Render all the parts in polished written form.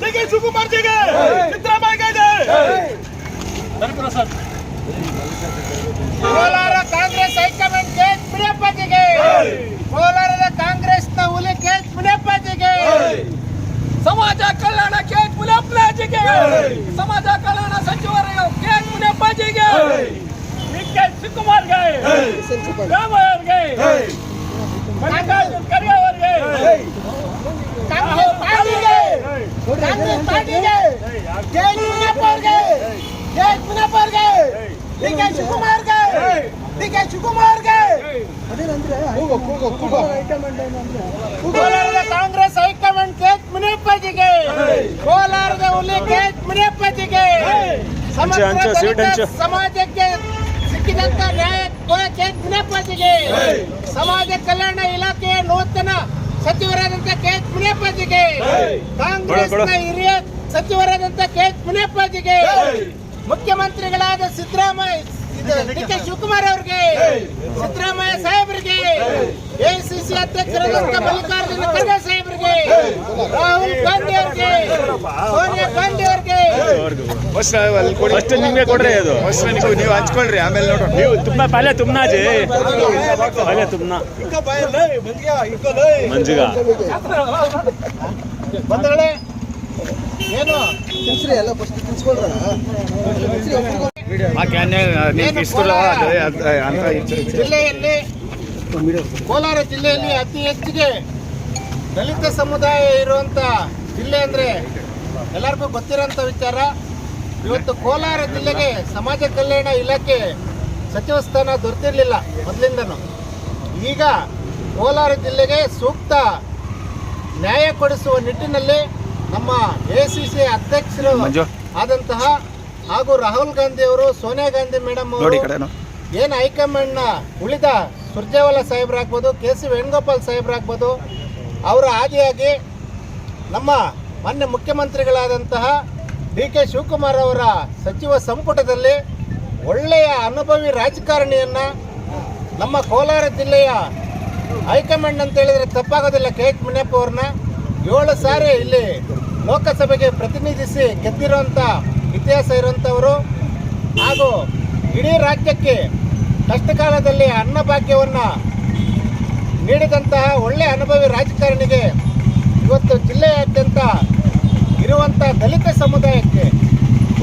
DK Shivakumar ಜಿಗೆ, ಸಿದ್ದರಾಮಯ್ಯ ಜೈ. Kolar Congress high command K ಮುನಿಯಪ್ಪಾಜಿಗೆ, ಕೋಲಾರದ ಕಾಂಗ್ರೆಸ್ನ ಹುಲಿ ಕೆ ಮುನಿಯಪ್ಪಾಜಿಗೆ, ಸಮಾಜ ಕಲ್ಯಾಣ ಕೆ ಮುನಿಯಪ್ಪಾಜಿಗೆ, ಸಮಾಜ ಕಲ್ಯಾಣ ಸಚಿವರು ಕೆ ಮುನಿಯಪ್ಪಾಜಿಗೆ, ಡಿಕೆ ಶಿವಕುಮಾರ್ಗೆ, ರಾಮಯ್ಯಗೆ, ಮಲ್ಲಿಕಾರ್ಜುನ್ ಖರ್ಗೆ ಅವರಿಗೆ, ಕಾಂಗ್ರೆಸ್ ಪಾರ್ಟಿಗೆ, ಕಾಂಗ್ರೆಸ್ ಪಾರ್ಟಿಗೆ ಕೆ ಮುನಿಯಪ್ಪಗೆ, ಕೆ ಮುನಿಯಪ್ಪಗೆ, ಡಿಕೆ ಶಿವಕುಮಾರ್ಗೆ, ಡಿಕೆ ಶಿವಕುಮಾರ್ಗೆ. ಕೋಲಾರದ ಕಾಂಗ್ರೆಸ್ ಹೈಕಮಾಂಡ್ ಕೆ ಮುನಿಯಪ್ಪಾಜಿಗೆ, ಕೋಲಾರದ ಹುಲಿ ಕೆ ಮುನಿಯಪ್ಪಾಜಿಗೆ, ಸಮಾಜಕ್ಕೆ ಸಿಕ್ಕಿದಂತ ನ್ಯಾಯ ಕೆ ಮುನಿಯಪ್ಪಾಜಿಗೆ, ಸಮಾಜ ಕಲ್ಯಾಣ ಇಲಾಖೆಯ ನೂತನ ಸಚಿವರಾದಂತ ಕೆ ಮುನಿಯಪ್ಪಾಜಿಗೆ, ಕಾಂಗ್ರೆಸ್ನ ಹಿರಿಯ ಸಚಿವರಾದಂತ ಕೆ ಮುನಿಯಪ್ಪಾಜಿಗೆ, ಮುಖ್ಯಮಂತ್ರಿಗಳಾದ ಸಿದ್ದರಾಮಯ್ಯ ಡಿಕೆ ಶಿವಕುಮಾರ್ ಅವರಿಗೆ, ಸಿದ್ದರಾಮಯ್ಯ ಸಾಹೇಬರಿಗೆ, ಎಐಸಿಸಿ ಅಧ್ಯಕ್ಷರಾದಂತ ಮಲ್ಲಿಕಾರ್ಜುನ ಖರ್ಗೆ ಸಾಹೇಬರಿಗೆ, ರಾಹುಲ್ ಗಾಂಧಿ ಅವರಿಗೆ, ಸೋನಿಯಾ ಗಾಂಧಿ ಅವರಿಗೆ. ಫಸ್ಟ್ ನಿಮ್ಗೆ ಕೊಡ್ರಿ, ಅದು ನೀವು ಹಂಚ್ಕೊಳ್ರಿ, ಆಮೇಲೆ ನೋಡ್ರಿ. ನೀವು ತುಂಬಾ ಪಲ್ಯ ತುಂಬನಾಜಿ ಪಲ್ಯ ತುಂಬನ ಮಂಜಿಗ ಬಂಧುಗಳೇ, ಏನು ಜಿಲ್ಲೆಯಲ್ಲಿ, ಕೋಲಾರ ಜಿಲ್ಲೆಯಲ್ಲಿ ಅತಿ ಹೆಚ್ಚಿಗೆ ದಲಿತ ಸಮುದಾಯ ಇರುವಂತ ಜಿಲ್ಲೆ ಅಂದ್ರೆ ಎಲ್ಲರಿಗೂ ಗೊತ್ತಿರೋಂಥ ವಿಚಾರ. ಇವತ್ತು ಕೋಲಾರ ಜಿಲ್ಲೆಗೆ ಸಮಾಜ ಕಲ್ಯಾಣ ಇಲಾಖೆ ಸಚಿವ ಸ್ಥಾನ ದೊರೆತಿರ್ಲಿಲ್ಲ ಮೊದಲಿಂದನೂ. ಈಗ ಕೋಲಾರ ಜಿಲ್ಲೆಗೆ ಸೂಕ್ತ ನ್ಯಾಯ ಕೊಡಿಸುವ ನಿಟ್ಟಿನಲ್ಲಿ ನಮ್ಮ ಎಐಸಿಸಿ ಅಧ್ಯಕ್ಷರು ಆದಂತಹ ಹಾಗೂ ರಾಹುಲ್ ಗಾಂಧಿ ಅವರು, ಸೋನಿಯಾ ಗಾಂಧಿ ಮೇಡಮ್ ಅವರು, ಏನು ಹೈಕಮಾಂಡ್ನ ಉಳಿದ ಸುರ್ಜೇವಾಲಾ ಸಾಹೇಬ್ರಾಗ್ಬೋದು, ಕೆ.ಸಿ. ವೇಣುಗೋಪಾಲ್ ಸಾಹೇಬ್ರಾಗ್ಬೋದು, ಅವರ ಆದಿಯಾಗಿ ನಮ್ಮ ಮಾನ್ಯ ಮುಖ್ಯಮಂತ್ರಿಗಳಾದಂತಹ ಡಿ.ಕೆ. ಶಿವಕುಮಾರ್ ಅವರ ಸಚಿವ ಸಂಪುಟದಲ್ಲಿ ಒಳ್ಳೆಯ ಅನುಭವಿ ರಾಜಕಾರಣಿಯನ್ನ ನಮ್ಮ ಕೋಲಾರ ಜಿಲ್ಲೆಯ ಹೈಕಮಾಂಡ್ ಅಂತ ಹೇಳಿದ್ರೆ ತಪ್ಪಾಗೋದಿಲ್ಲ, ಕೆ ಎಚ್ ಮುನಿಯಪ್ಪ ಅವ್ರನ್ನ 7 ಸಾರಿ ಇಲ್ಲಿ ಲೋಕಸಭೆಗೆ ಪ್ರತಿನಿಧಿಸಿ ಗೆದ್ದಿರುವಂಥ ಇತಿಹಾಸ ಇರುವಂಥವರು ಹಾಗೂ ಇಡೀ ರಾಜ್ಯಕ್ಕೆ ಕಷ್ಟಕಾಲದಲ್ಲಿ ಅನ್ನಭಾಗ್ಯವನ್ನು ನೀಡಿದಂತಹ ಒಳ್ಳೆಯ ಅನುಭವಿ ರಾಜಕಾರಣಿಗೆ ಇವತ್ತು ಜಿಲ್ಲೆಯಾದ್ಯಂತ ಇರುವಂಥ ದಲಿತ ಸಮುದಾಯಕ್ಕೆ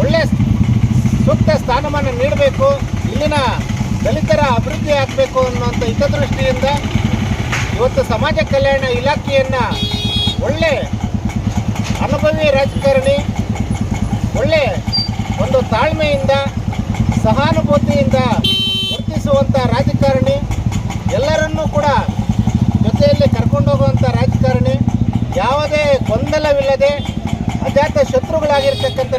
ಒಳ್ಳೆಯ ಸೂಕ್ತ ಸ್ಥಾನಮಾನ ನೀಡಬೇಕು, ಇಲ್ಲಿನ ದಲಿತರ ಅಭಿವೃದ್ಧಿ ಆಗಬೇಕು ಅನ್ನುವಂಥ ಹಿತದೃಷ್ಟಿಯಿಂದ ಇವತ್ತು ಸಮಾಜ ಕಲ್ಯಾಣ ಇಲಾಖೆಯನ್ನು ಒಳ್ಳೆ ಅನುಭವಿ ರಾಜಕಾರಣಿ, ಒಳ್ಳೆ ಒಂದು ತಾಳ್ಮೆಯಿಂದ ಸಹಾನುಭೂತಿಯಿಂದ ವರ್ತಿಸುವಂಥ ರಾಜಕಾರಣಿ, ಎಲ್ಲರನ್ನೂ ಕೂಡ ಜೊತೆಯಲ್ಲಿ ಕರ್ಕೊಂಡೋಗುವಂಥ ರಾಜಕಾರಣಿ, ಯಾವುದೇ ಗೊಂದಲವಿಲ್ಲದೆ ಅಜಾತ ಶತ್ರುಗಳಾಗಿರ್ತಕ್ಕಂಥ